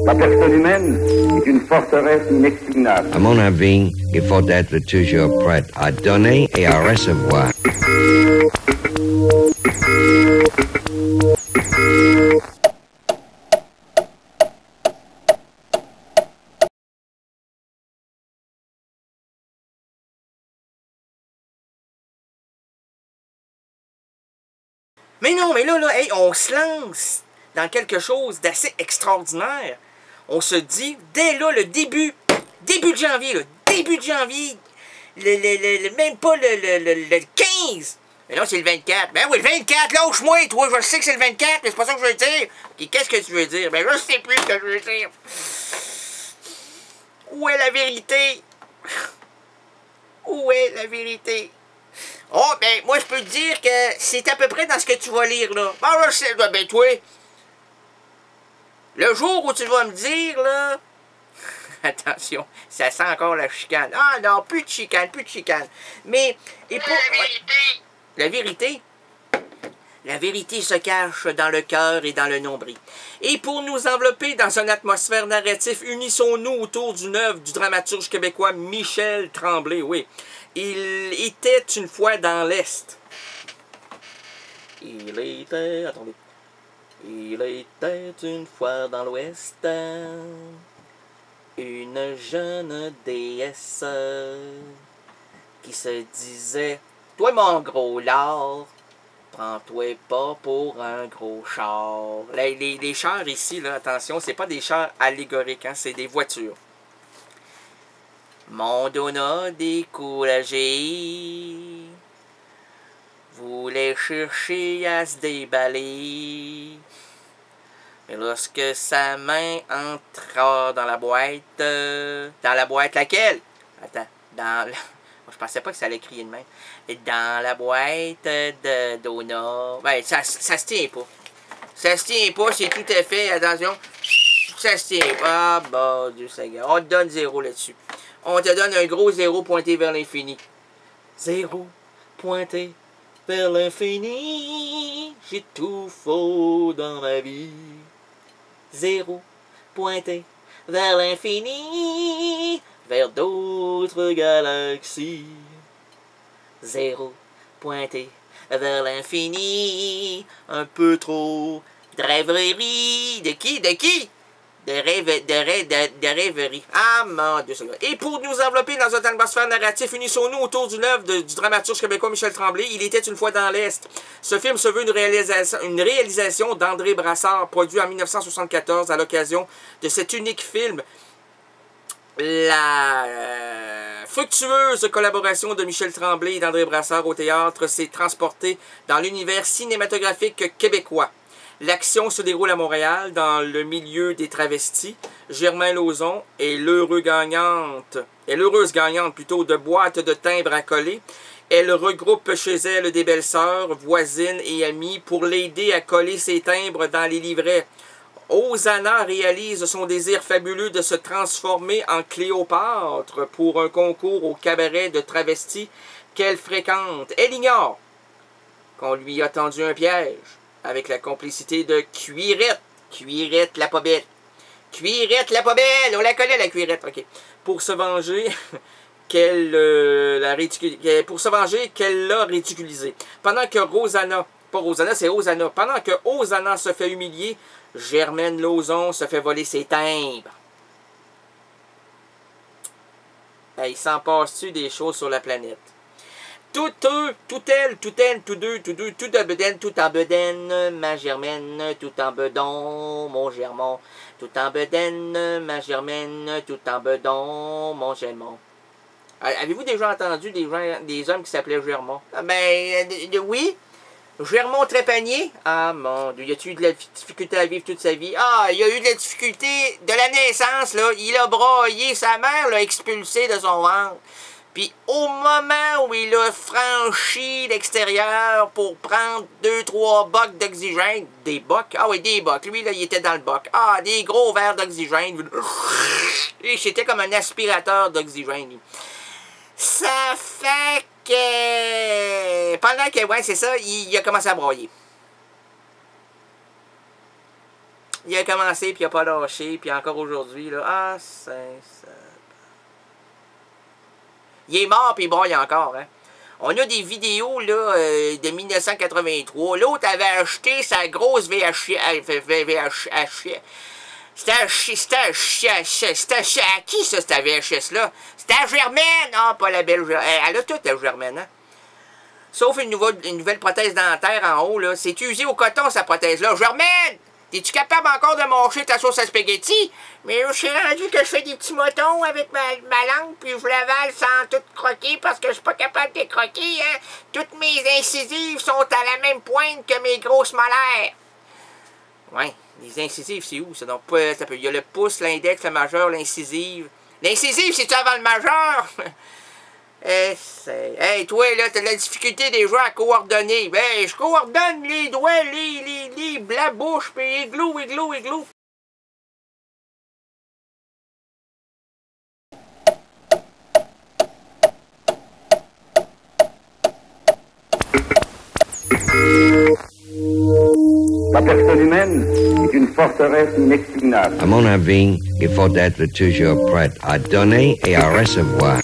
La personne humaine est une forteresse inexpugnable. À mon avis, il faut être toujours prêt à donner et à recevoir. Mais non, mais là, hey, on se lance dans quelque chose d'assez extraordinaire. On se dit, dès là, le début de janvier, même pas le 15. Mais non, c'est le 24. Ben oui, le 24, lâche-moi, toi, je sais que c'est le 24, mais c'est pas ça que je veux dire. Et qu'est-ce que tu veux dire? Ben je sais plus ce que je veux dire. Où est la vérité? Où est la vérité? Oh, ben, moi, je peux te dire que c'est à peu près dans ce que tu vas lire, là. Ben, je sais, ben, toi, le jour où tu vas me dire, là... Attention, ça sent encore la chicane. Ah non, plus de chicane, plus de chicane. Mais, et pour... La vérité? La vérité se cache dans le cœur et dans le nombril. Et pour nous envelopper dans une atmosphère narrative, unissons-nous autour d'une œuvre du dramaturge québécois Michel Tremblay, oui. Il était une fois dans l'Est. Il était... Attendez. Il était une fois dans l'Ouest. Une jeune déesse qui se disait... Toi, mon gros lard, prends-toi pas pour un gros char. Les chars ici, là, attention, c'est pas des chars allégoriques, hein, c'est des voitures. Mon Donna découragé voulait chercher à se déballer. Mais lorsque sa main entra dans la boîte... dans la boîte laquelle? Attends, dans... Je pensais pas que ça allait crier de même. Dans la boîte de Donna... Ben, ça se tient pas. Ça se tient pas, c'est tout à fait... Attention. Ça se tient pas. Ah, bon, Dieu Seigneur. On te donne 0 là-dessus. On te donne un gros 0 pointé vers l'infini. 0 pointé vers l'infini. J'ai tout faux dans ma vie. 0 pointé vers l'infini. Vers d'autres galaxies. 0 pointé vers l'infini. Un peu trop de rêverie. De qui? De qui? De rêverie. Ah, mon Dieu. Et pour nous envelopper dans une atmosphère narrative, unissons-nous autour d'une œuvre du dramaturge québécois Michel Tremblay. Il était une fois dans l'Est. Ce film se veut une réalisation d'André Brassard, produit en 1974 à l'occasion de cet unique film. La fructueuse collaboration de Michel Tremblay et d'André Brassard au théâtre s'est transportée dans l'univers cinématographique québécois. L'action se déroule à Montréal, dans le milieu des travestis. Germain Lauzon est l'heureuse gagnante de boîtes de timbres à coller. Elle regroupe chez elle des belles-sœurs, voisines et amies pour l'aider à coller ses timbres dans les livrets. Hosanna réalise son désir fabuleux de se transformer en Cléopâtre pour un concours au cabaret de travestis qu'elle fréquente. Elle ignore qu'on lui a tendu un piège avec la complicité de Cuirette. Cuirette la pas belle. Cuirette la pas belle. On la connaît la Cuirette. OK. Pour se venger qu'elle l'a ridiculisée. Pendant que Rosanna, pas Rosanna, c'est Hosanna. Pendant que Hosanna se fait humilier, Germaine Lauzon se fait voler ses timbres. Il s'en passe-tu des choses sur la planète? Tout eux, tout elle, tout elle, tout deux, tout en bedaine, ma Germaine, tout en bedon, mon Germont, tout en bedaine, ma Germaine, tout en bedon, mon Germont. Avez-vous déjà entendu des hommes qui s'appelaient Germont? Oui. Germont Trépanier? Ah mon Dieu, y a-tu eu de la difficulté à vivre toute sa vie? Ah, il y a eu de la difficulté de la naissance, là. Il a broyé, sa mère l'a expulsé de son ventre. Puis au moment où il a franchi l'extérieur pour prendre 2-3 bocs d'oxygène, des bocs? Ah oui, des bocs. Lui, là, il était dans le boc. Ah, des gros verres d'oxygène. Et c'était comme un aspirateur d'oxygène. Ça fait que... Pendant que, ouais, c'est ça, il a commencé à broyer. Il a commencé, puis il a pas lâché, puis encore aujourd'hui, là. Ah, c'est ça. Il est mort, puis bon, il y a encore, hein. On a des vidéos, là, de 1983. L'autre avait acheté sa grosse VHS. C'était à qui, ça, cette VHS-là? C'était à Germaine! Ah, pas la belle Germaine. Elle a tout à Germaine, hein? Sauf une nouvelle prothèse dentaire en haut, là. C'est usé au coton, sa prothèse-là. Germaine! Es-tu capable encore de manger ta sauce à spaghetti? Mais je suis rendu que je fais des petits motons avec ma langue, puis je l'avale sans tout croquer parce que je suis pas capable de croquer, hein? Toutes mes incisives sont à la même pointe que mes grosses molaires. Ouais, les incisives, c'est où, ça? Donc, il y a le pouce, l'index, le majeur, l'incisive. L'incisive, c'est-tu avant le majeur? Hey, toi, là, t'as de la difficulté déjà à coordonner. Ben, je coordonne les doigts, la bouche, puis igloo. La personne humaine est une forteresse inexpugnable. À mon avis, il faut être toujours prêt à donner et à recevoir.